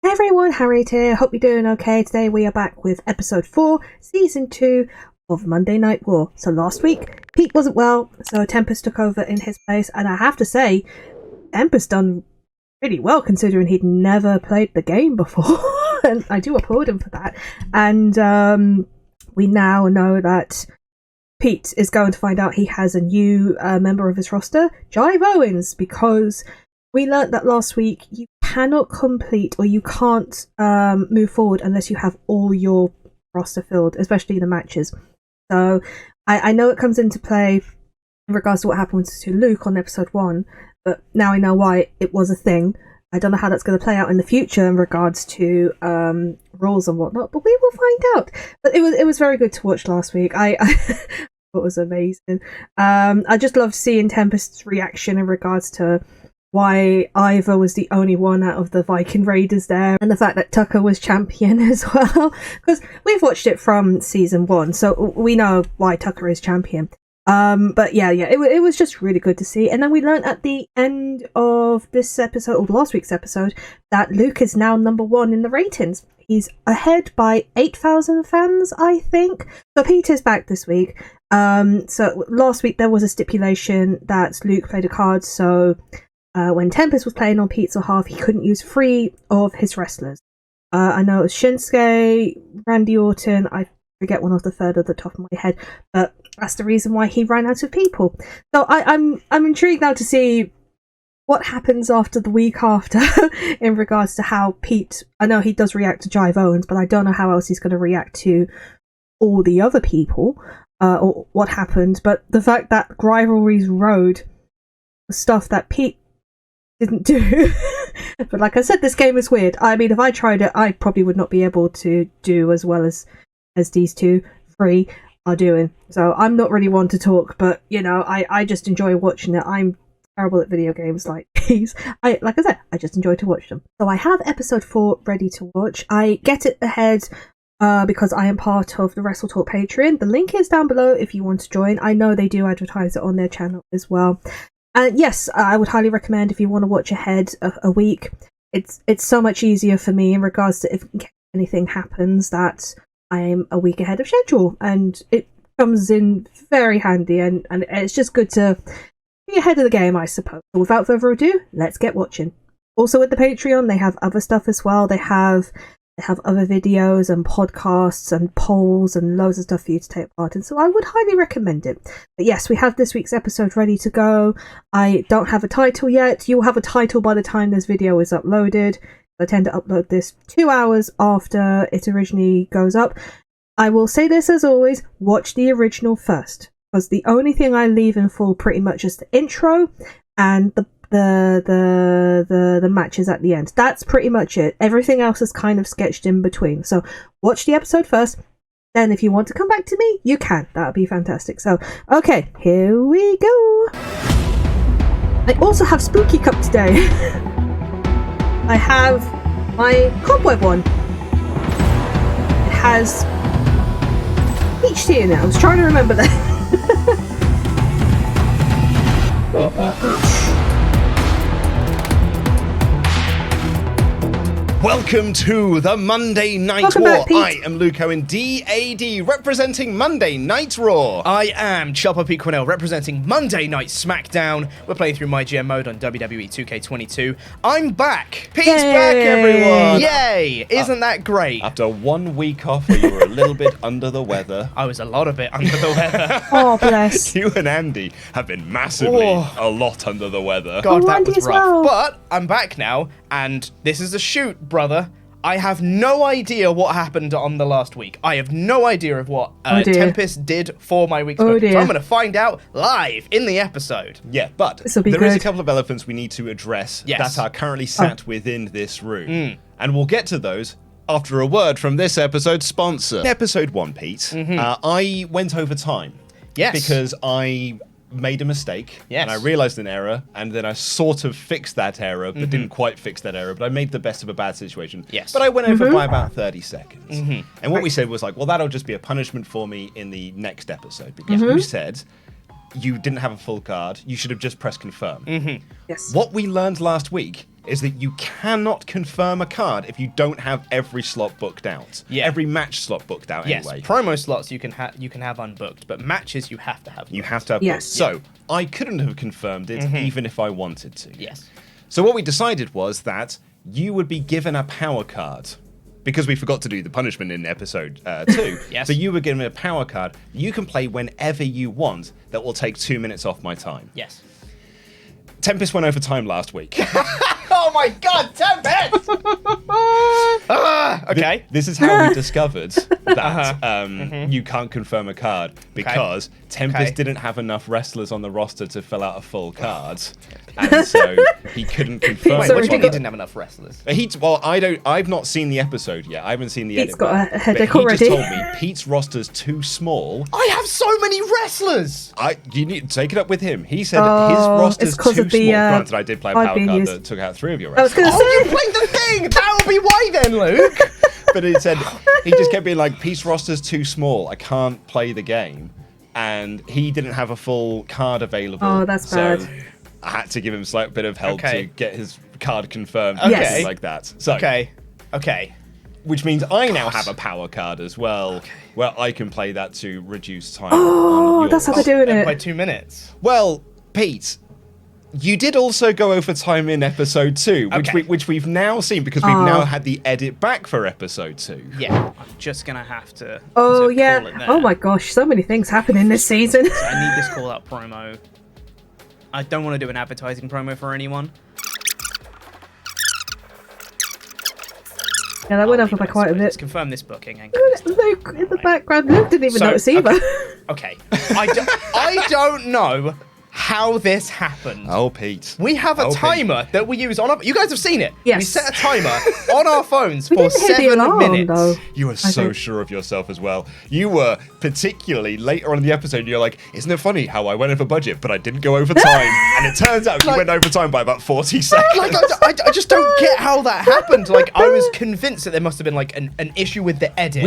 Hey everyone, Harriet here. Hope you're doing okay. Today we are back with episode 4, season 2 of Monday Night War. So last week, Pete wasn't well, so Tempest took over in his place, and I have to say, Tempest done really well considering he'd never played the game before, and I do applaud him for that. And we now know that Pete is going to find out he has a new member of his roster, Jive Owens, because we learnt that last week you cannot complete or you can't move forward unless you have all your roster filled, especially the matches. So I know it comes into play in regards to what happened to Luke on episode 1, but now I know why it was a thing. I don't know how that's going to play out in the future in regards to rules and whatnot, but we will find out. But it was very good to watch last week. I thought it was amazing. I just loved seeing Tempest's reaction in regards to why Ivor was the only one out of the Viking Raiders there, and the fact that Tucker was champion as well, because we've watched it from season 1, so we know why Tucker is champion. But yeah, it was just really good to see. And then we learned at the end of this episode, or last week's episode, that Luke is now number 1 in the ratings. He's ahead by 8,000 fans, I think. So Pete is back this week. So last week there was a stipulation that Luke played a card, so when Tempest was playing on Pete's behalf, he couldn't use 3 of his wrestlers. I know it was Shinsuke, Randy Orton, I forget one of the third at the top of my head, but that's the reason why he ran out of people. So I'm intrigued now to see what happens after the week after in regards to how Pete, I know he does react to Jive Owens, but I don't know how else he's going to react to all the other people, or what happened. But the fact that Rivalries Road was stuff that Pete didn't do. But like I said, this game is weird. I mean, if I tried it, I probably would not be able to do as well as these 3 are doing. So I'm not really one to talk, but you know, I just enjoy watching it. I'm terrible at video games like these. Like I said, I just enjoy to watch them. So I have episode 4 ready to watch. I get it ahead because I am part of the Wrestle Talk Patreon. The link is down below if you want to join. I know they do advertise it on their channel as well. And yes, I would highly recommend if you want to watch ahead a week. It's so much easier for me in regards to if anything happens that I'm a week ahead of schedule, and it comes in very handy, and it's just good to be ahead of the game, I suppose. So without further ado, let's get watching. Also with the Patreon, they have other stuff as well. They have other videos and podcasts and polls and loads of stuff for you to take part in, so I would highly recommend it. But yes, we have this week's episode ready to go. I don't have a title yet. You'll have a title by the time this video is uploaded. I tend to upload this 2 hours after it originally goes up. I will say this as always, watch the original first, because the only thing I leave in full pretty much is the intro and the matches at the end. That's pretty much it. Everything else is kind of sketched in between. So watch the episode first, then if you want to come back to me, you can. That would be fantastic. So okay, here we go. I also have Spooky Cup today. I have my cobweb one. It has peach tea in it. I was trying to remember that. Welcome to the Monday Night Welcome War. back, Pete. I am Luke Owen, DAD, representing Monday Night Raw. I am Chopper P. Cornell, representing Monday Night SmackDown. We're playing through my GM mode on WWE 2K22. I'm back. Pete's back, everyone. Yay! Isn't that great? After 1 week off where you were a little bit under the weather. I was a lot of it under the weather. Oh, bless. You and Andy have been massively a lot under the weather. God, that Andy was as rough. well. But I'm back now, and this is a shoot, brother. I have no idea what happened on the last week. I have no idea of what Tempest did for my week's book. So I'm going to find out live in the episode. Yeah, but there is a couple of elephants we need to address that are currently sat within this room. And we'll get to those after a word from this episode's sponsor. Episode 1, Pete, I went over time. Yes. Because I made a mistake, and I realized an error, and then I sort of fixed that error, but didn't quite fix that error, but I made the best of a bad situation. Yes. But I went over by about 30 seconds. And what we said was like, well, that'll just be a punishment for me in the next episode. But guess what you said? You didn't have a full card. You should have just pressed confirm. Yes. What we learned last week is that you cannot confirm a card if you don't have every slot booked out. Yeah. Every match slot booked out anyway. Yes, promo slots you can have unbooked, but matches you have to have booked. You have to have booked. So I couldn't have confirmed it even if I wanted to. Yes. So what we decided was that you would be given a power card. Because we forgot to do the punishment in episode 2. Yes. So you were given a power card you can play whenever you want that will take 2 minutes off my time. Yes. Tempest went over time last week. Oh my god, Tempest! Okay. This is how we discovered that you can't confirm a card because Tempest didn't have enough wrestlers on the roster to fill out a full card, and so he couldn't confirm. Wait, which one? He didn't have enough wrestlers. I've not seen the episode yet. I haven't seen the edit. Pete's got a headache but he already. just told me Pete's roster's too small. I have so many wrestlers. You need to take it up with him. He said his roster's too small. Granted, I did play a power card that took out 3 of your wrestlers. I was going to say. You played the thing. That would be why then, Luke. But he said he just kept being like, Pete's roster's too small. I can't play the game. And he didn't have a full card available. Oh, that's bad. So I had to give him a slight bit of help to get his card confirmed. Yes. Like that. So, Okay. Which means I now have a power card as well, where I can play that to reduce time. Oh, on that's how yours. they're doing it. By 2 minutes. Well, Pete, you did also go over time in episode 2, which we've now seen because we've now had the edit back for episode 2. Yeah. I'm just gonna have to. Oh to yeah. Call it there. Oh my gosh, so many things happening this season. So I need this call out promo. I don't want to do an advertising promo for anyone. Yeah, that went over by quite a Let's bit. confirm this booking. And Luke in the background. Luke didn't even notice either. Okay. I don't know how this happened. Oh, Pete. We have a timer that we use on our... You guys have seen it. Yes. We set a timer on our phones for didn't hear the 7 alarm, minutes. though. You are so sure of yourself as well. You were particularly later on in the episode, you're like, isn't it funny how I went over budget, but I didn't go over time? And it turns out you went over time by about 40 seconds. Like, I just don't get how that happened. Like, I was convinced that there must have been, like, an issue with the edit.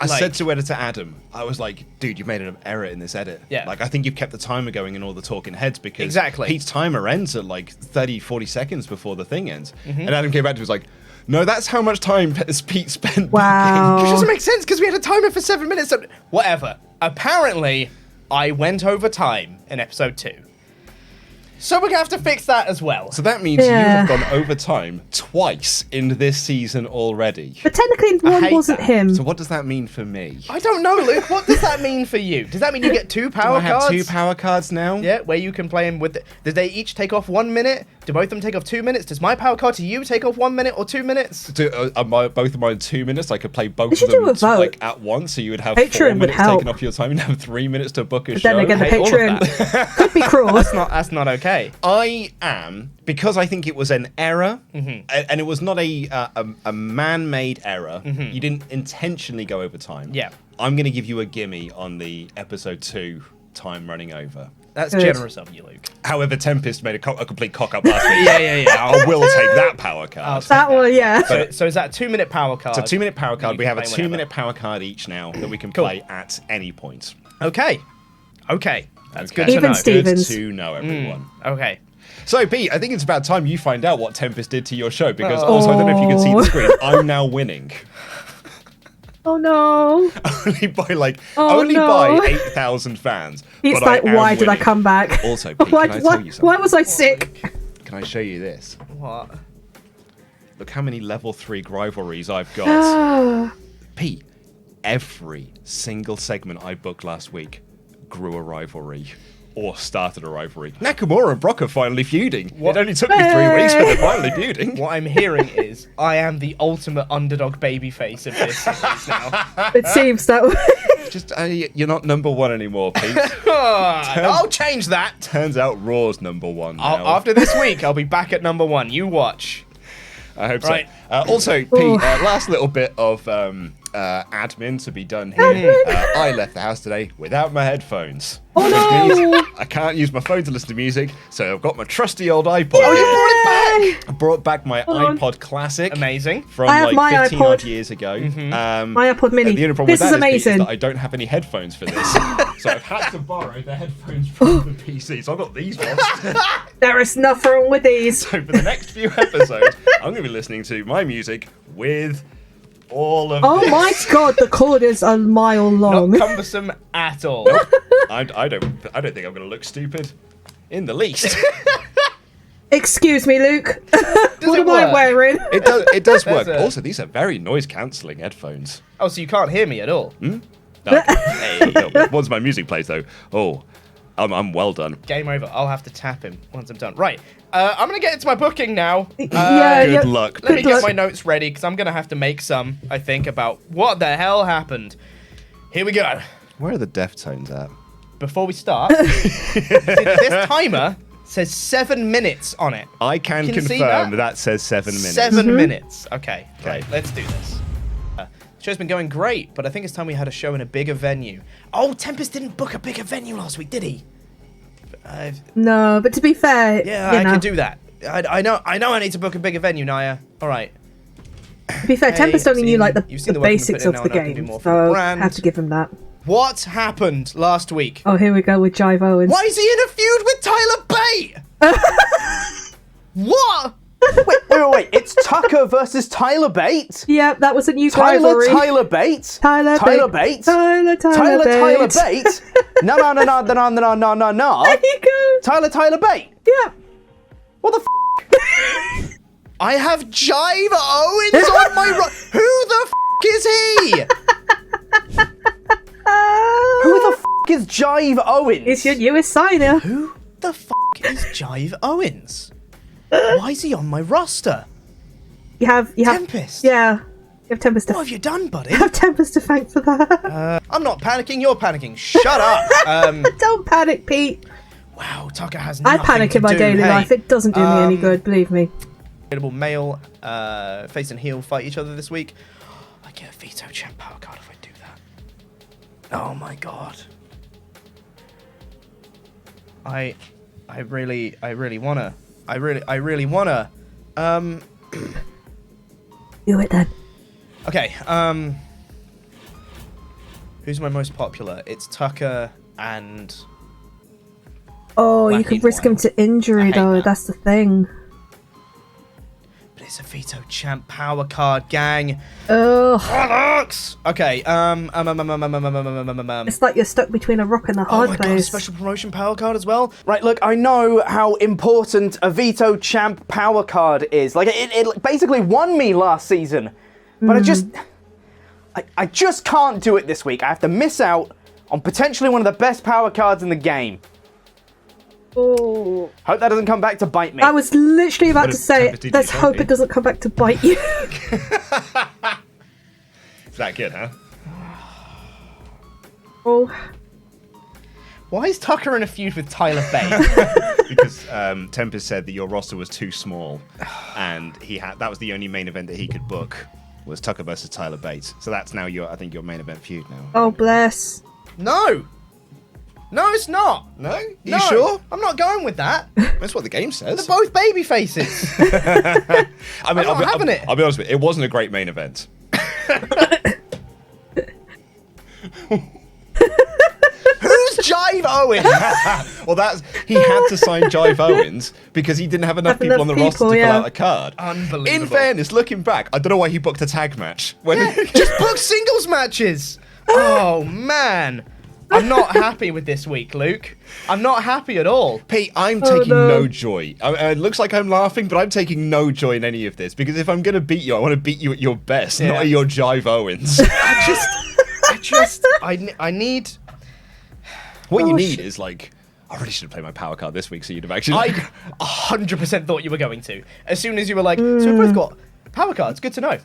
I said to editor Adam, I was like, dude, you've made an error in this edit. Yeah. Like, I think you've kept the timer going in all the talking heads because Exactly. Pete's timer ends at like 30, 40 seconds before the thing ends. And Adam came back to me and was like, no, that's how much time has Pete spent. Wow. Which doesn't make sense because we had a timer for 7 minutes. So whatever. Apparently, I went over time in episode 2. So we're going to have to fix that as well. So that means you have gone over time twice in this season already. But technically, one hate wasn't that. him. So what does that mean for me? I don't know, Luke. What does that mean for you? Does that mean you get 2 power I have cards? 2 power cards now? Yeah, where you can play them with... Do they each take off 1 minute? Do both of them take off 2 minutes? Does my power card to you take off 1 minute or 2 minutes? Both of mine 2 minutes. I could play both They of should them do a vote. like at once, so you would have Patreon 4 would minutes help. taken off your time and have 3 minutes to book a But show. then again, the Hate all of Patreon that. could be cruel. That's not okay. I am, because I think it was an error, and it was not a man-made error. You didn't intentionally go over time. Yeah. I'm going to give you a gimme on the episode 2 time running over. That's Good. generous of you, Luke. However, Tempest made a complete cock-up last week. Yeah. I will take that power card. That one, yeah. So is that a 2 minute power card? It's a 2 minute power card. You We can have a play 2 whenever. minute power card each now that we can play at any point. Okay. That's good Okay. to Even know. Stevens. Good to know, everyone. Okay. So, Pete, I think it's about time you find out what Tempest did to your show, because also, I don't know if you can see the screen, I'm now winning. Oh no. Only by, Oh, no. by 8,000 fans. It's but like, I am why did I winning. come back? Also, Pete, why, can I why, tell you something? why was I sick? Can I show you this? What? Look how many level 3 rivalries I've got. Ah. Pete, every single segment I booked last week grew a rivalry. Or started a rivalry. Nakamura and Brock are finally feuding. It only took me 3 weeks, but they're finally feuding. What I'm hearing is I am the ultimate underdog babyface of this series now. It seems that way. Just, you're not number 1 anymore, Pete. I'll change that. Turns out Raw's number 1 now. After this week, I'll be back at number 1. You watch. I hope Right. so. Also, Pete, last little bit of admin to be done here. I left the house today without my headphones. Oh no! I can't use my phone to listen to music, so I've got my trusty old iPod. Oh, you brought it back! I brought back my on. iPod Classic. Amazing. From I have like my 15 odd iPod. years ago. My iPod Mini. The only problem This with is that Pete, amazing. that I don't have any headphones for this. So I've had to borrow the headphones from the PC. So I've got these ones. There is nothing wrong with these. So for the next few episodes, I'm going to be listening to my music with all of Oh this. my god, the cord is a mile long. Not cumbersome at all. I don't think I'm going to look stupid in the least. Excuse me, Luke. What it am I work? wearing? It does work. There's a- Also, these are very noise cancelling headphones. Oh, so you can't hear me at all? Okay. Hey, yo, once my music plays though, I'm well done. Game over. I'll have to tap him once I'm done. Right. I'm going to get into my booking now. Yeah, Good luck. Let me Good get luck. my notes ready because I'm going to have to make some, I think, about what the hell happened. Here we go. Where are the Deftones at? Before we start, this timer says 7 minutes on it. I can Can you see confirm that? that says 7 minutes. 7 minutes. Okay. Okay. Right, let's do this. The show's been going great, but I think it's time we had a show in a bigger venue. Oh, Tempest didn't book a bigger venue last week, did he? No, but to be fair, Yeah, you I know, can do that. I know I need to book a bigger venue, Naya. All right. to be fair, Hey, Tempest only you've knew seen- like the you've seen the work we've put basics in of now the and I can do game, more for the so I brand. have to give him that. What happened last week? Oh, here we go with Jive Owens. Why is he in a feud with Tyler Bate? What? Wait. It's Tucker versus Tyler Bate. Yeah, that was a new Tyler rivalry. Bate. Tyler Bate. Tyler Tyler Bate. Bate. No. There you go. Tyler Bate. Yeah. What the f? I have Jive Owens on my Who the f is he? Who the f is Jive Owens? It's your newest signer. Who the f is Jive Owens? Why is he on my roster? You have Tempest? Yeah. You have Tempest to What have you done, buddy? you have Tempest to thank for that. I'm not panicking, you're panicking. Shut up. Don't panic, Pete. Wow, Tucker has I nothing panic to in my do. daily Hey, life. It doesn't do me any good, believe me. Available male, face and heel fight each other this week. I get a veto champ power card if I do that. Oh my god. I really wanna. Do it then. Okay, who's my most popular? It's Tucker and Oh, you Wacky could risk him Wild. to injury I hate though. that. That's the thing. but it's a veto champ power card, gang. Ugh. Bollocks! Okay, It's like you're stuck between a rock and a oh hard my god, a place. special promotion power card as well. Right, look, I know how important a veto champ power card is. Like, it basically won me last season. But I just can't do it this week. I have to miss out on potentially one of the best power cards in the game. Oh. Hope that doesn't come back to bite me. I was literally about What to does say, Tempest do to let's you, hope Toby? it doesn't come back to bite you. Is that good, huh? Oh. Why is Tucker in a feud with Tyler Bate? Because Tempest said that your roster was too small, and that was the only main event that he could book was Tucker versus Tyler Bates. So that's now your main event feud now. Oh, bless. No, it's not. No? You No, sure? I'm not going with that. That's what the game says. They're both baby faces. I mean, I'm not having it. I'll be honest with you, it wasn't a great main event. Who's Jive Owens? Well, he had to sign Jive Owens because he didn't have enough Have people enough on the roster to people, fill yeah. out a card. Unbelievable. In fairness, looking back, I don't know why he booked a tag match. Just book singles matches. Oh man, I'm not happy with this week, Luke. I'm not happy at all. Pete, I'm Oh, taking no. no joy. It looks like I'm laughing, but I'm taking no joy in any of this because if I'm going to beat you, I want to beat you at your best, Yeah. not at your Jive Owens. I need. What Oh, you need shit. is like, I really should have played my power card this week, so you'd have actually. I 100% thought you were going to. As soon as you were like, so we've both got power cards. Good to know.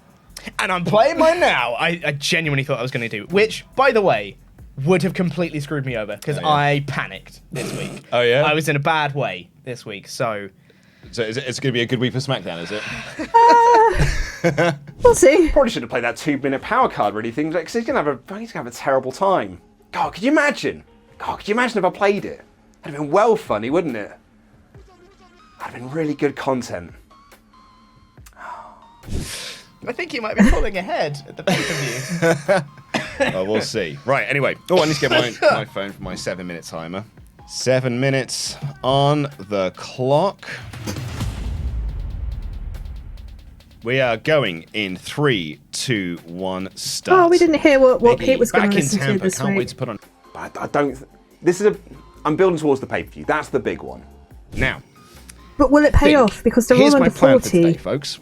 And I'm playing mine now. I genuinely thought I was going to do, which, by the way, would have completely screwed me over because Oh, yeah. I panicked this week. Oh, yeah? I was in a bad way this week, so. So it's going to be a good week for SmackDown, is it? We'll see. Probably should have played that 2-minute power card really thing, because he's gonna have a terrible time. God, could you imagine? God, could you imagine if I played it? That'd have been well funny, wouldn't it? That'd have been really good content. I think you might be pulling ahead at the pay-per-view. Well, we'll see. Right, anyway. Oh, I need to get my phone for my 7-minute timer. 7 minutes on the clock. We are going in 3, 2, 1, start. Oh, we didn't hear what Pete was going to listen to this Can't week. wait to put on. But I don't. I'm building towards the pay-per-view. That's the big one. Now. But will it pay off? Because they're all under 40. Here's my plan for today, folks.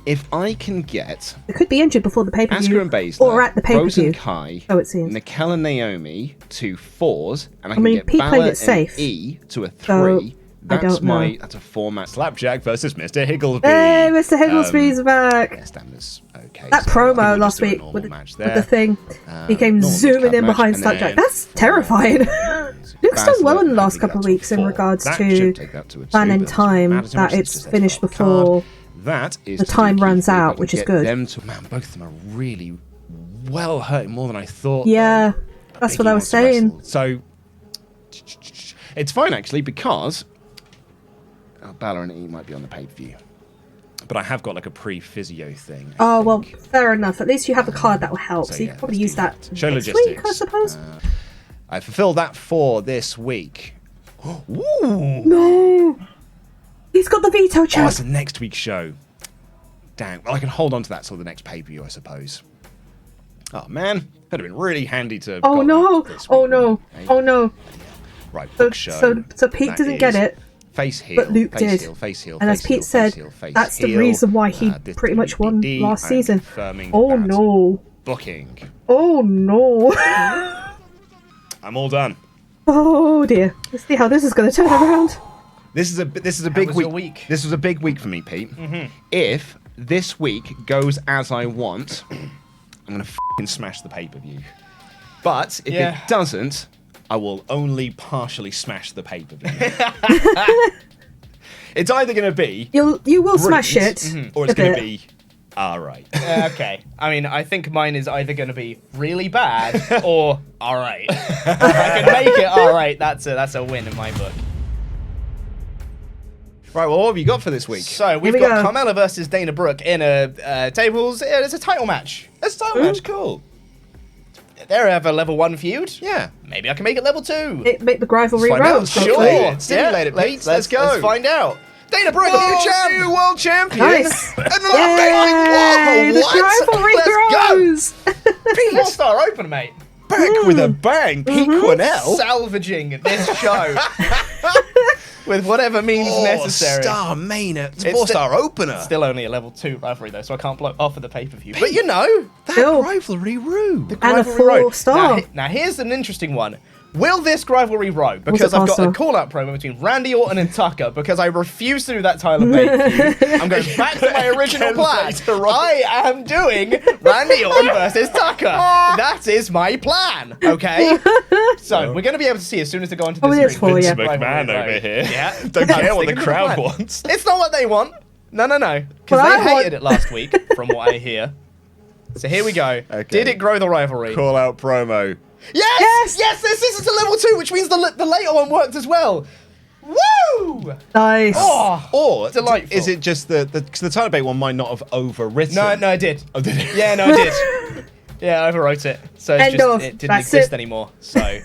If I can get They could be injured before the pay-per-view. Asuka and Baszler, or at the pay-per-view. Rose and Kai, it seems. Nikkel and Naomi to 4s, and I can mean, get Pete played Balor it safe. and E to a 3. So, That's a 4-match Slapjack versus Mr. Higglesby. Hey, Mr. Higglesby's back. Yeah, Stammer's okay. That so promo last week with the thing, he came zooming in behind Slapjack. That's terrifying. Luke's done well in the last couple of weeks in regards to plan in time that it's finished before the time runs out, which is good. Both of them are really well hurt, more than I thought. Yeah, that's what I was saying. So it's fine actually, because Balor and E might be on the pay-per-view. But I have got like a pre-physio thing. Oh, well, fair enough. At least you have a card that will help, so you can probably use that Show next logistics. week, I suppose. I fulfilled that for this week. Ooh. No! He's got the veto Oh, champ! it's the next week's show. Damn. Well, I can hold on to that till the next pay-per-view, I suppose. Oh, man. That'd have been really handy to... Oh, no! Oh, no! Oh, no! Right, book show. So Pete doesn't get it. Face heel, but Luke face did. Heel, face heel, and face as Pete heel, said, face heel, face that's the heel. reason why he pretty much won last season. Oh no. Booking. Oh no. I'm all done. Oh dear. Let's see how this is going to turn around. This is a big week. This was a big week for me, Pete. Mm-hmm. If this week goes as I want, I'm going to f***ing smash the pay-per-view. But if it doesn't, I will only partially smash the pay-per-view. It's either going to be you will smash it, or it's going to be alright. Okay. I mean, I think mine is either going to be really bad or alright. If I can make it alright, that's a win in my book. Right, well, what have you got for this week? So we've got Carmella versus Dana Brooke in a tables. It's a title match. It's a title match, cool. They have a level 1 feud. Yeah. Maybe I can make it level 2. Make the rivalry Find round. out. Sure. Stimulate it, Pete. Let's go. Let's find out. Dana Brooke, new world champion. Nice. And Yay, the rivalry grows. Pete, 4-star opener, mate. Back with a bang, Pete Quinnell. Salvaging this show with whatever means necessary. 4-star main, 4-star opener. Still only a level 2 rivalry though, so I can't blow off of the pay-per-view. But you know, that rivalry road. And a 4-star. Now here's an interesting one. Will this rivalry row? Because I've got a call-out promo between Randy Orton and Tucker because I refuse to do that Tyler Bate feud. I'm going back to my original plan. I am doing Randy Orton versus Tucker. That is my plan, okay? So we're going to be able to see as soon as they go onto the screen. Vince McMahon over here. Yeah. Don't care what the crowd wants. It's not what they want. No. Because they hated it last week, from what I hear. So here we go. Okay. Did it grow the rivalry? Call-out promo. Yes! This is a level 2, which means the later one worked as well. Woo! Nice. Oh, or delightful. Is it just because the Tyler Bate one might not have overwritten? No, I did. Oh, did it? Yeah, no, I did. Yeah, I overwrote it. So it's just, it didn't exist anymore. So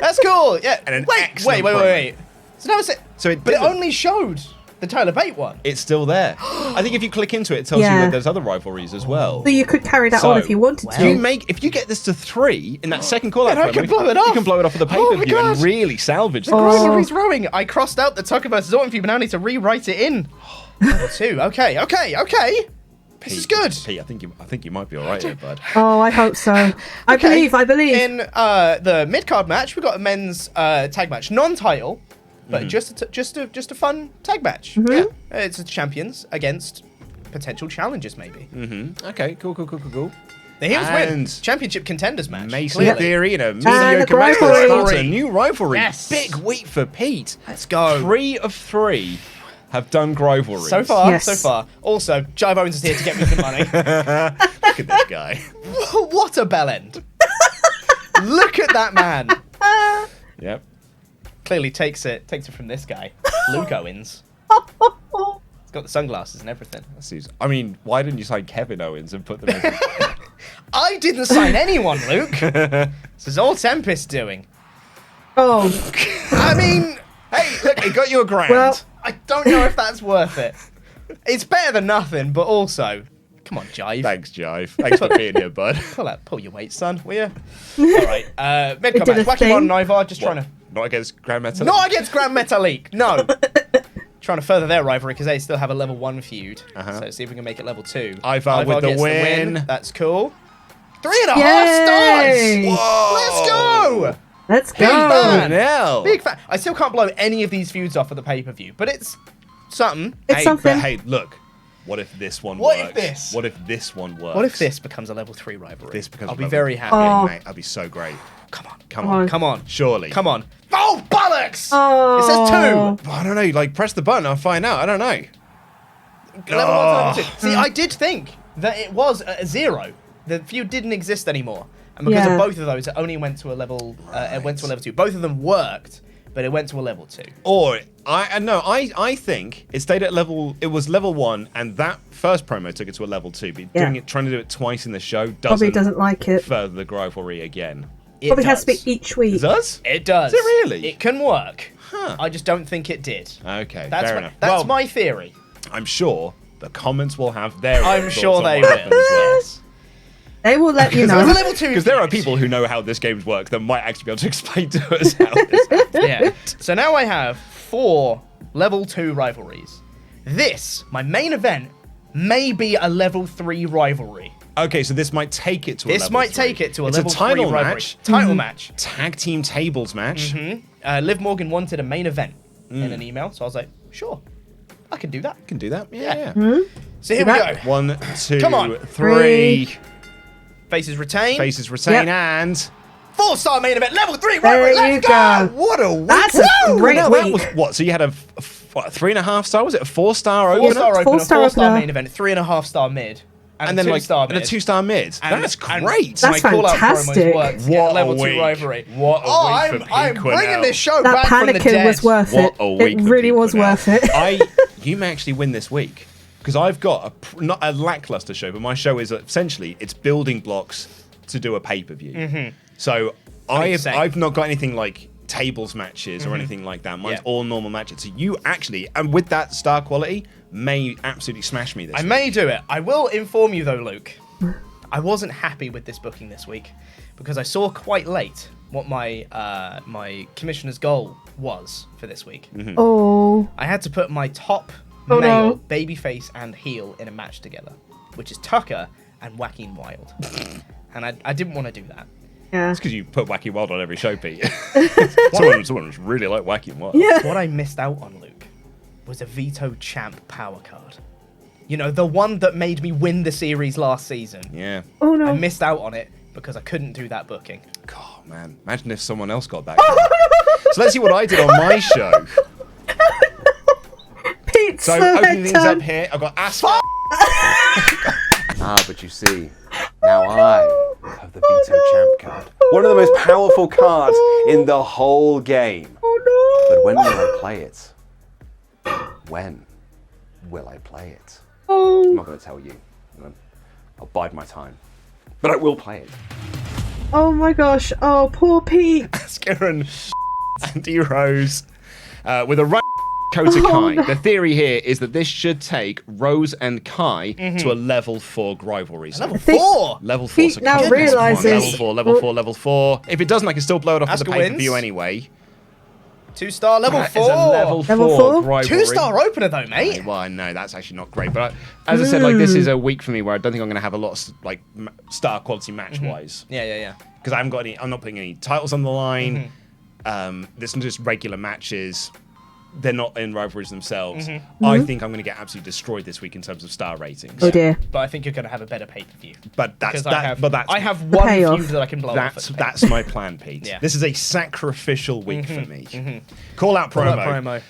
that's cool. Yeah. And wait. So now it's it. But it only showed the Tyler Bate one. It's still there. I think if you click into it, it tells you that there's other rivalries as well. So you could carry that on if you wanted to. If you get this to 3 in that second call-out promo, I can blow it off. You can blow it off of the pay-per-view and really salvage the rivalry's rowing. I crossed out the Tucker versus Orton feud, but now I need to rewrite it in. Level 2. Okay. This is good. Pete, I think you might be all right here, bud. Oh, I hope so. I believe. In the mid-card match, we've got a men's tag match, non-title. But just a fun tag match. Yeah, it's champions against potential challengers, maybe. Okay, cool. The heels win. Championship contenders match. Mason Theory and a rivalry. A new rivalry. Yes. Big week for Pete. Let's go. 3 of 3. have done rivalries. So far, Yes. so far. Also, Jive Owens is here to get me some money. Look at this guy. What a bell end. Look at that man. Yep. Clearly takes it from this guy, Luke Owens. He's got the sunglasses and everything. I mean, why didn't you sign Kevin Owens and put them in? I didn't sign anyone, Luke. This is all Tempest doing. Oh, I mean, hey, look, it got you a grand. Well- I don't know if that's worth it. It's better than nothing, but also, come on, Jive. Thanks, Jive. Thanks for being here, bud. Pull your weight, son, will you? All right. Mid-com did match. a Wacky One thing. and Ivar just trying to... Not against Grand Metal. Not against Grand Metalik, no. Trying to further their rivalry because they still have a level 1 feud. So see if we can make it level 2. Ivar with the gets win. That's cool. 3.5 Yay! stars! Whoa! Let's go! let's Big go. fan. Hell. Big fan. I still can't blow any of these feuds off at the pay-per-view, but it's something. It's Hey, something. but hey, look. What if this one What if works? this? What if this one works? What if this becomes a level 3 rivalry? This becomes I'll a be level- very happy. Oh. Mate, that'd be so great. Come on. Come on. Come on. Surely. Come on. Oh, bollocks! Oh. It says 2. I don't know. Like, press the button. I'll find out. I don't know. Level 1 to level 2. See, I did think that it was a 0. The feud didn't exist anymore. And because Yeah. of both of those, it only went to a level. It went to a level 2. Both of them worked, but it went to a level 2. Or I think it stayed at level. It was level 1, and that first promo took it to a level 2. But trying to do it twice in the show Probably doesn't like it. further the rivalry again. It Probably does. has to be each week. It does? It does. Does it really? It can work. Huh. I just don't think it did. Okay, That's fair my, enough. That's Well, my theory. I'm sure the comments will have their. I'm thoughts sure on they what will. happened as well. Yes. They will let you It was a know. level 2 Because there are feud. people who know how this game works that might actually be able to explain to us how this happens. Yeah. So now I have 4 level 2 rivalries. This, my main event, may be a level 3 rivalry. Okay, so this might take it to a level 3. This might take it to a It's level a title 3 rivalry. match. Title match. Tag team tables match. Liv Morgan wanted a main event in an email, so I was like, sure, I can do that. Can do that. Yeah. So here we go. 1, 2, Come on. 3. Faces retain. Faces retain Yep. and 4-star main event, level 3 rivalry. There you Let's go. what a week! That's a great That week. was what? So you had a 3.5 star? Was it a 4-star opener? 4-star opener, 4-star 4-star opener. main event, 3.5-star mid, And then like 2-star and mid. a 2-star mid. And- That's and great. That's my call-out fantastic. promos worked to get What a level a 2 week. rivalry. What a oh, week for I'm Pete bringing Quinnell. this show That back from the panicking dead. was worth What it. a week It for really Pete was Quinnell. worth it. You may actually win this week because I've got not a lackluster show, but my show is essentially it's building blocks to do a pay-per-view. So I've not got anything like tables matches or anything like that. Mine's all normal matches. So you actually, and with that star quality, may absolutely smash me this I week. may do it. I will inform you though, Luke. I wasn't happy with this booking this week because I saw quite late what my my commissioner's goal was for this week. Oh, I had to put my top Oh, male no. babyface and heel in a match together, which is Tucker and Wacky Wild. And I didn't want to do that. yeah. It's because you put Wacky Wild on every show, Pete. someone really like Wacky Wild. Yeah. What I missed out on, Luke, was a Veto Champ power card. You know, the one that made me win the series last season. Yeah. Oh no. I missed out on it because I couldn't do that booking. God, man. Imagine if someone else got that. So let's see what I did on my show. Pete's So opening things up here, I've got Asphalt. Ah, but you see, now I have the Veto Champ card. One of the most powerful cards in the whole game. Oh But when will I play it? When will I play it? no. I'm Oh. not going to tell you. I'll bide my time. But I will play it. Oh my gosh. Oh, poor Pete. Asuka and Andy Rose with a right Kota Kai. no. The theory here is that this should take Rose and Kai to a level 4 rivalry. So Level think- 4! level 4. Pete So now Kai's realises- level 4, level 4, level 4. If it doesn't, I can still blow it off for the Asuka pay-per-view wins. anyway. 2-star, level That 4! is a level 4 Level 4? rivalry. 2-star opener though, mate! Well, no, that's actually not great. But as I said, like this is a week for me where I don't think I'm going to have a lot of like star quality match wise Yeah. because I haven't got any. I'm not putting any titles on the line. This is just regular matches. They're not in rivalries themselves. I think I'm going to get absolutely destroyed this week in terms of star ratings. Oh dear. But I think you're going to have a better pay-per-view. But that's Because that. I have one payoff. feud that I can blow off. That's my plan, Pete. Yeah. This is a sacrificial week for me. Call out Call promo. out promo.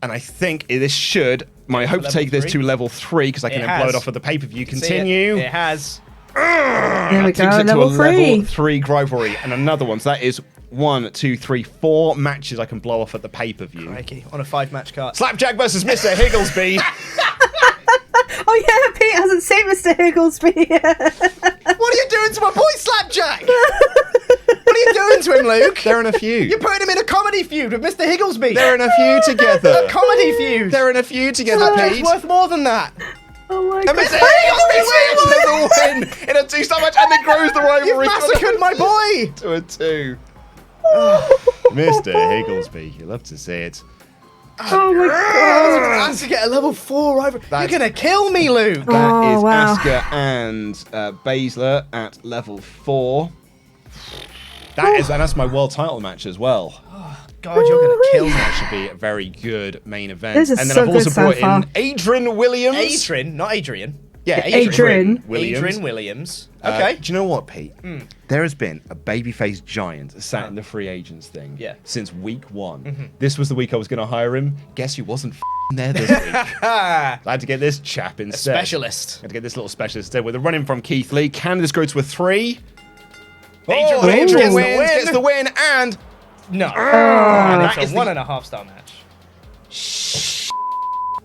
And I think this should... I hope to take this to level 3 because I can then blow it off of the pay-per-view. Continue. It has. There we go, Takes it to a level 3. level 3 rivalry. And another one. So that is 1, 2, 3, 4 matches I can blow off at the pay-per-view. Crikey, on a 5-match card. Slapjack versus Mr. Higglesby. Oh yeah, Pete hasn't seen Mr. Higglesby yet. What are you doing to my boy Slapjack? What are you doing to him, Luke? They're in a feud. You're putting him in a comedy feud with Mr. Higglesby. They're in a feud together. A comedy feud. They're in a feud together, Slapjack's Pete. worth more than that. Oh my And god. Mr. Higglesby wins the win in a 2-star match and it grows the rivalry. You've massacred my boy. To a 2. Mr. Higglesby, you love to see it. Oh my god. I have to get a level 4 rival. You're going to kill me, Luke. That is wow. Asuka and Baszler at level 4. That's my world title match as well. God, you're going to kill me. That should be a very good main event. This is and then so I've also good so brought far. in Adrian Williams. Adrian, not Adrian. Yeah, Adrian Williams. Adrian Williams. Okay. Do you know what, Pete? There has been a babyface giant sat in the free agents thing since week 1. This was the week I was going to hire him. Guess who wasn't there this week? I had to get this chap instead. Specialist. I had to get this little specialist instead. With a run in from Keith Lee. Can this go to a 3? Adrian wins, gets the win, and No. and That's that is a 1.5-star match.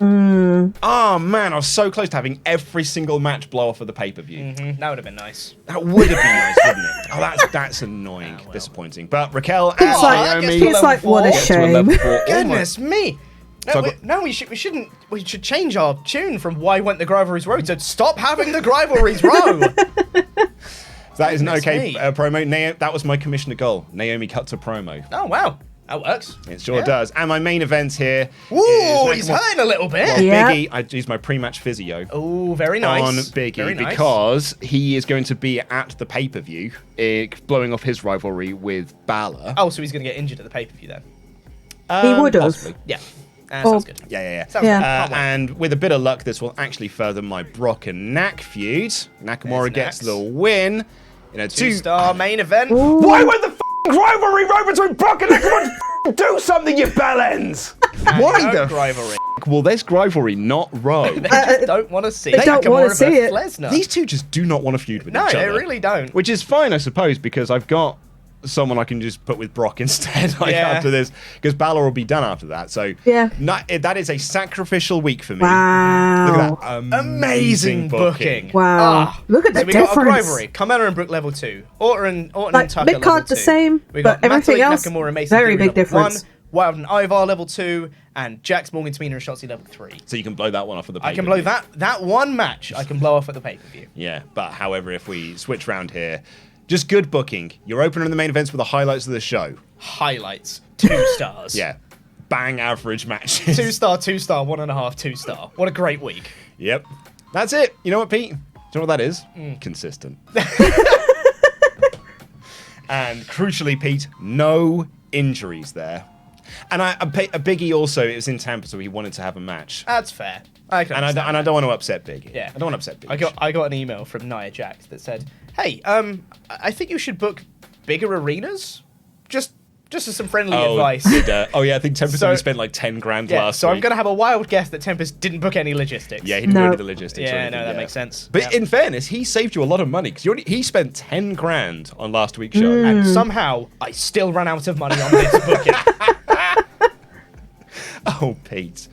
oh man, I was so close to having every single match blow off of the pay-per-view. That would have been nice. That would have been nice, wouldn't it? Oh, that's annoying, disappointing. But Raquel and It's Naomi like what a get to a shame. level 4. Goodness me. No, So I've got- we shouldn't. We should change our tune from "Why Went the Rivalries Row" to "Stop Having the Rivalries Row." That is an Goodness okay me. Promo. That was my commissioner goal. Naomi cuts a promo. Oh wow, that works. It sure does. And my main event here Ooh, is he's hurting a little bit. well, Yeah. Biggie. I used my pre-match physio. Oh, very nice. On Biggie Very nice. because he is going to be at the pay-per-view, blowing off his rivalry with Balor. Oh, so he's going to get injured at the pay-per-view then. He would have. Possibly. Yeah, Or- sounds good. Yeah. Sounds Yeah. good. Can't wait. And with a bit of luck, this will actually further my Brock and Nak feud. Nakamura There's gets Nax. the win in a 2-star main event. Why went the rivalry right between Brock and Nakamura? Do something, you bellends! Why No the rivalry. will this rivalry not row? They just don't want to see. they don't wanna Nakamura see it. versus Lesnar. These two just do not want to feud with No, each they other. really don't. Which is fine, I suppose, because I've got someone I can just put with Brock instead after this, because Balor will be done after that. So that is a sacrificial week for me. Wow. Look at that amazing booking. Wow. Ah. Look at So the we got a difference. rivalry. Carmella and Brooke level 2. Orton Like, and Tucker mid-card level 2. the same, We but got everything Natalie, else, Nakamura, Mason very Theory big level difference. 1, Wild and Ivar level 2, and Jax, Morgan, Tamina, and Shotzi level 3. So you can blow that one off of the I pay-per-view. can blow that one match. I can blow off at the pay-per-view. Yeah, but however, if we switch round here, just good booking. Your opener in the main events were the highlights of the show. Highlights. 2 stars. Yeah. Bang average matches. 2-star, 2-star, 1.5, 2-star. What a great week. Yep. That's it. You know what, Pete? Do you know what that is? Consistent. And crucially, Pete, no injuries there. And a Biggie also, it was in Tampa, so he wanted to have a match. That's fair. I can And understand I don't want to upset Biggie. Yeah. I don't want to upset Biggie. I got an email from Nia Jax that said, "Hey, I think you should book bigger arenas. Just as some friendly advice." I think Tempest So- only spent like 10 grand Yeah, last so week. I'm gonna have a wild guess that Tempest didn't book any logistics. Yeah, he didn't No. do any of the logistics. or Yeah, anything, no, that makes sense. But Yeah. in fairness, he saved you a lot of money because he spent 10 grand on last week's show. And somehow I still ran out of money on this booking. Oh, Pete.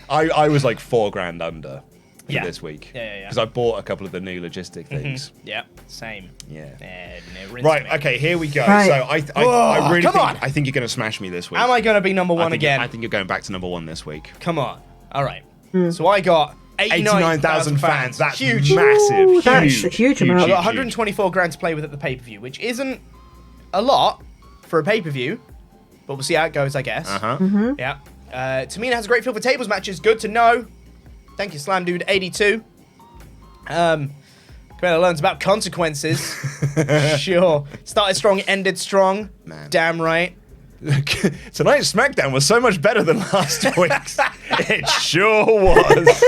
I was like 4 grand under for Yeah. this week. Yeah. Because I bought a couple of the new logistic things. Yeah, same. Yeah. No, rinse Right, me. okay, here we go. Right. So I really come think, on. I think you're going to smash me this week. Am I gonna be number one I think again? I think you're going back to number 1 this week. Come on. All right. So I got 89,000 fans. That's huge. massive. Ooh, that's huge, a huge amount. I got huge. 124 grand to play with at the pay-per-view, which isn't a lot for a pay-per-view, but we'll see how it goes, I guess. Uh-huh. Yeah. Tamina has a great feel for tables matches. Good to know. Thank you, Slam Dude 82. Cabela learns about consequences. Sure. Started strong, ended strong. Man. Damn right. Tonight's SmackDown was so much better than last week's. It sure was.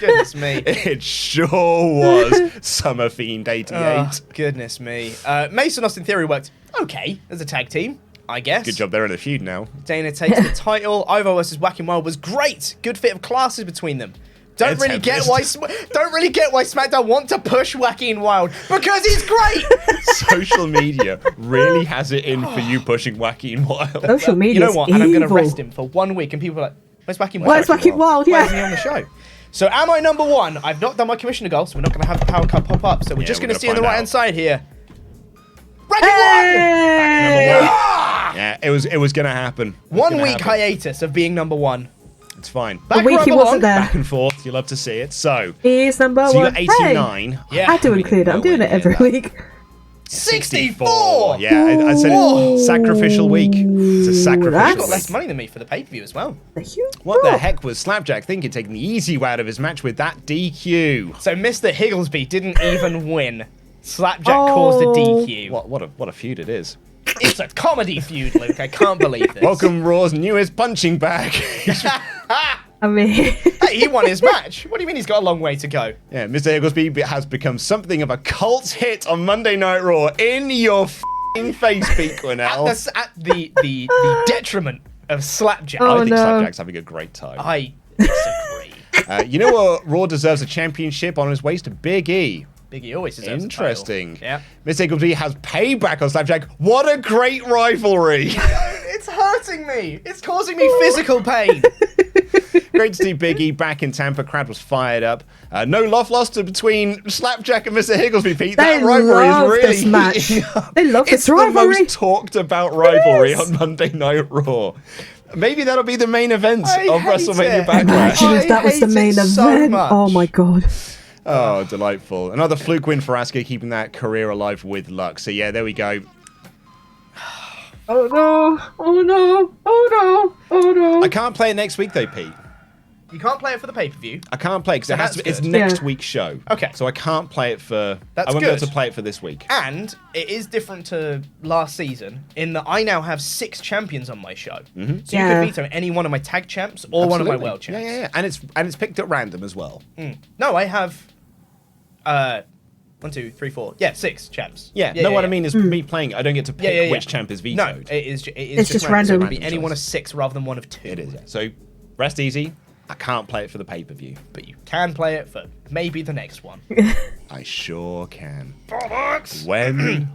Goodness me. It sure was. Summer Fiend 88. Oh, goodness me. Mason Austin Theory worked okay as a tag team. I guess. Good job they're in a feud now. Dana takes the title. Ivo versus Wacky Wild was great. Good fit of classes between them. Don't really get why SmackDown want to push Wacky and Wild, because he's great. Social media really has it in for you pushing Wacky and Wild. Social media. You know what? And I'm going to rest him for 1 week, and people are like, "Where's Wacky and Wild? Where's Wacky and Wild? Why Yeah. isn't he on the show?" So am I number one? I've not done my commissioner goal, so we're not going to have the power card pop up. So we're just going to see on the right hand side here. Ranking Hey! Yeah, it was gonna happen. 1 week hiatus of being number one. It's fine. Back The week he wasn't there. Back and forth. You love to see it. So He's number you one. got 89. Hey, Yeah. I do include it. I'm doing it every week. 64. Yeah, I said it. Sacrificial week. It's a You've sacrificial got week. less money than me for the pay-per-view as well. What the heck was Slapjack thinking, taking the easy way out of his match with that DQ? So Mr. Higglesby didn't even win. Slapjack caused a DQ. What a feud it is. It's a comedy feud, Luke. I can't believe this. Welcome Raw's newest punching bag. I mean, Hey, he won his match. What do you mean he's got a long way to go? Yeah, Mr. Higglesby has become something of a cult hit on Monday Night Raw. In your f***ing face, Pete Quinnell. At the detriment of Slapjack. Oh, I think no. Slapjack's having a great time. I disagree. You know what? Raw deserves a championship on his waist to Big E. Biggie always deserves Interesting. a title. Yeah. Mr. Higglesby has payback on Slapjack. What a great rivalry. It's hurting me. It's causing me physical pain. Great to see Big E back in Tampa. Crowd was fired up. No love lost between Slapjack and Mr. Higglesby, Pete. That They rivalry love is really this match. heating up. They love It's this rivalry. the most talked about rivalry It is. on Monday Night Raw. Maybe that'll be the main event I of hate WrestleMania it. Backlash. imagine if that was the hate main it so event. much. Oh my god. Oh, delightful. Another fluke win for Asuka, keeping that career alive with luck. So yeah, there we go. Oh no. Oh no. Oh no. Oh no. I can't play it next week though, Pete. You can't play it for the pay-per-view. I can't play because So it has to. that's It's good. next Yeah. week's show. Okay. So I can't play it for. That's I won't be able good. to play it for this week. And it is different to last season in that I now have 6 champions on my show. So you Yeah. can veto any one of my tag champs or one of my Absolutely. world champs. Yeah. And it's picked at random as well. No, I have 1, 2, 3, 4. Yeah, 6 champs. Yeah. What I mean is me playing. I don't get to pick which champ is vetoed. No, it is It's just So random. it can be any one of 6 rather than one of 2. It is. Yeah. So rest easy. I can't play it for the pay per view. But you can play it for maybe the next one. I sure can. Bollocks! When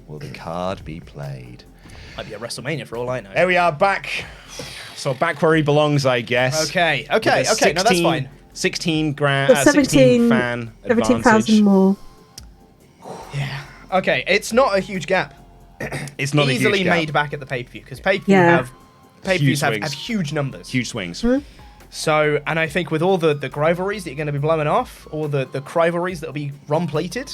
will the card be played? Might be a WrestleMania for all I know. There we are, back. So back where he belongs, I guess. Okay, With a no, that's fine. 16 17 fan 17,000 advantage. more. Yeah. Okay, it's not a huge gap. It's not Easily a huge gap. made back at the pay-per-view because pay-per-view Yeah. have pay-per-views have swings. huge numbers. Huge swings. So, and I think with all the rivalries that you're going to be blowing off, all the rivalries that'll be rum-plated,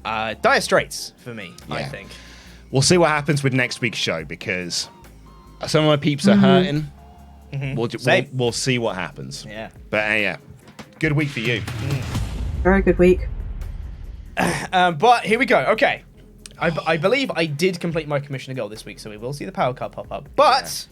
dire straits for me, I Yeah. think. We'll see what happens with next week's show because some of my peeps are hurting. Same. We'll see what happens. Yeah. But yeah, good week for you. Very good week. But here we go. Okay. I believe I did complete my commissioner goal this week, so we will see the power card pop up. But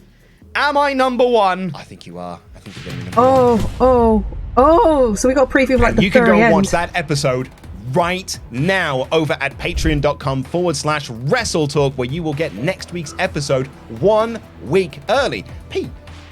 am I number one? I think you are. I think you're going to be number one. Oh. So we got a preview of like the You can very go end. watch that episode right now over at patreon.com/WrestleTalk, where you will get next week's episode 1 week early. Pete,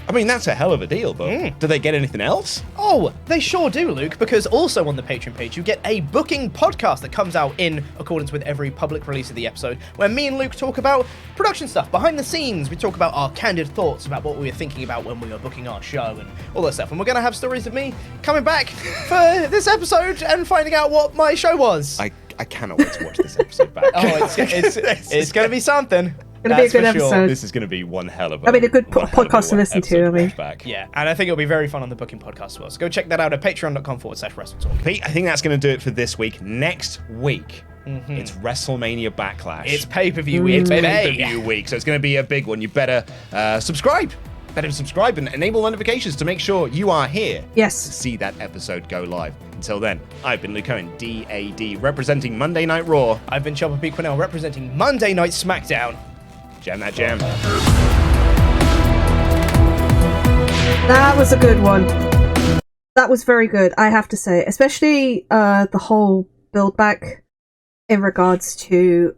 I mean, that's a hell of a deal, but do they get anything else? Oh, they sure do, Luke, because also on the Patreon page, you get a booking podcast that comes out in accordance with every public release of the episode, where me and Luke talk about production stuff, behind the scenes. We talk about our candid thoughts about what we were thinking about when we were booking our show and all that stuff. And we're going to have stories of me coming back for this episode and finding out what my show was. I cannot wait to watch this episode back. Oh, it's going to be something. Gonna be a That's good for sure. episode. This is going to be one hell of a. I mean, a good one hell of a podcast to listen to, episode I mean. back. Yeah, and I think it'll be very fun on the booking podcast as well. So go check that out at patreon.com/WrestleTalk. Pete, I think that's going to do it for this week. Next week, it's WrestleMania Backlash. It's pay-per-view week, It's baby. pay-per-view week, so it's going to be a big one. You better subscribe. Better subscribe and enable notifications to make sure you are here to Yes. see that episode go live. Until then, I've been Luke Owen, DAD, representing Monday Night Raw. I've been Chopper P. Quinnell representing Monday Night SmackDown. Jam that jam. That was a good one. That was very good, I have to say. Especially the whole build back in regards to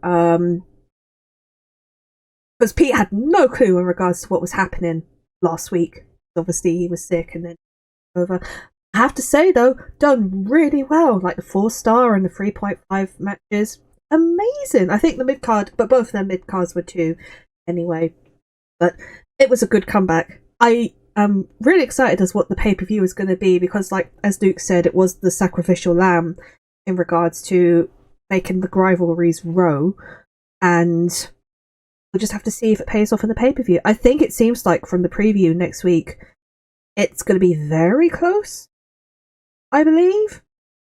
because Pete had no clue in regards to what was happening last week. Obviously, he was sick and then over. I have to say, though, done really well. Like the 4-star and the 3.5 matches. Amazing. I think the mid-card, but both of them mid-cards were 2 anyway. But it was a good comeback. I am really excited as what the pay-per-view is going to be because, like as Duke said, it was the sacrificial lamb in regards to making the rivalries row. And we'll just have to see if it pays off in the pay-per-view. I think it seems like from the preview next week, it's going to be very close, I believe.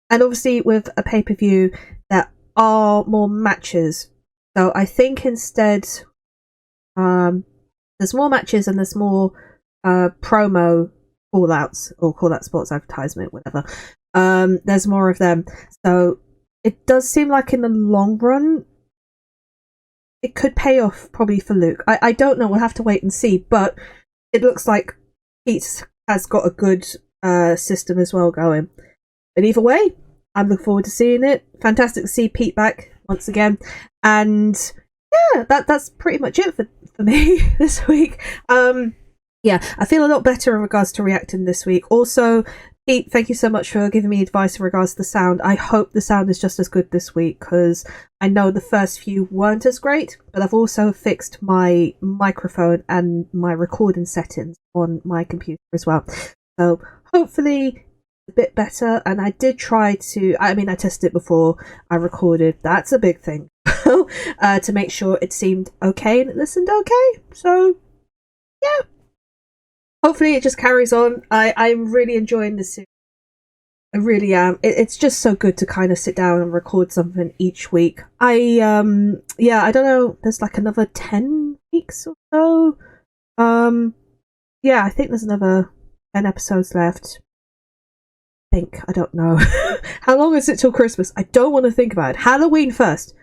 And obviously with a pay-per-view, there are more matches. So I think instead, there's more matches and there's more promo call-outs or call-out sports advertisement, whatever. There's more of them. So it does seem like in the long run, it could pay off probably for Luke. I don't know. We'll have to wait and see. But it looks like Pete has got a good system as well going. But either way, I'm looking forward to seeing it. Fantastic to see Pete back once again. And yeah, that's pretty much it for me this week. Yeah, I feel a lot better in regards to reacting this week. Also, Pete, thank you so much for giving me advice in regards to the sound. I hope the sound is just as good this week because I know the first few weren't as great, but I've also fixed my microphone and my recording settings on my computer as well. So hopefully a bit better. And I did try to, I tested it before I recorded. That's a big thing to make sure it seemed okay and it listened okay. So yeah. Hopefully it just carries on. I'm really enjoying this series. I really am. It's just so good to kind of sit down and record something each week. I don't know, there's like another 10 weeks or so. I think there's another 10 episodes left. I don't know. How long is it till Christmas? I don't want to think about it. Halloween first.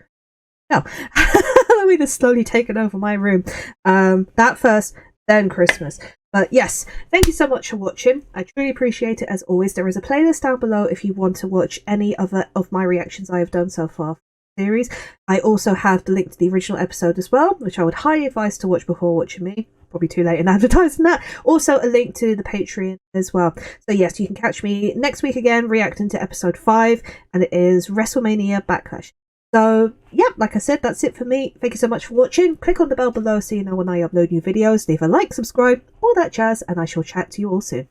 No. Halloween is slowly taking over my room. That first, then Christmas. But yes, thank you so much for watching. I truly appreciate it as always. There is a playlist down below if you want to watch any other of my reactions I have done so far for the series. I also have the link to the original episode as well, which I would highly advise to watch before watching me. Probably too late in advertising that. Also a link to the Patreon as well. So yes, you can catch me next week again reacting to episode 5, and it is WrestleMania Backlash. So, yeah, like I said, that's it for me. Thank you so much for watching. Click on the bell below so you know when I upload new videos. Leave a like, subscribe, all that jazz, and I shall chat to you all soon.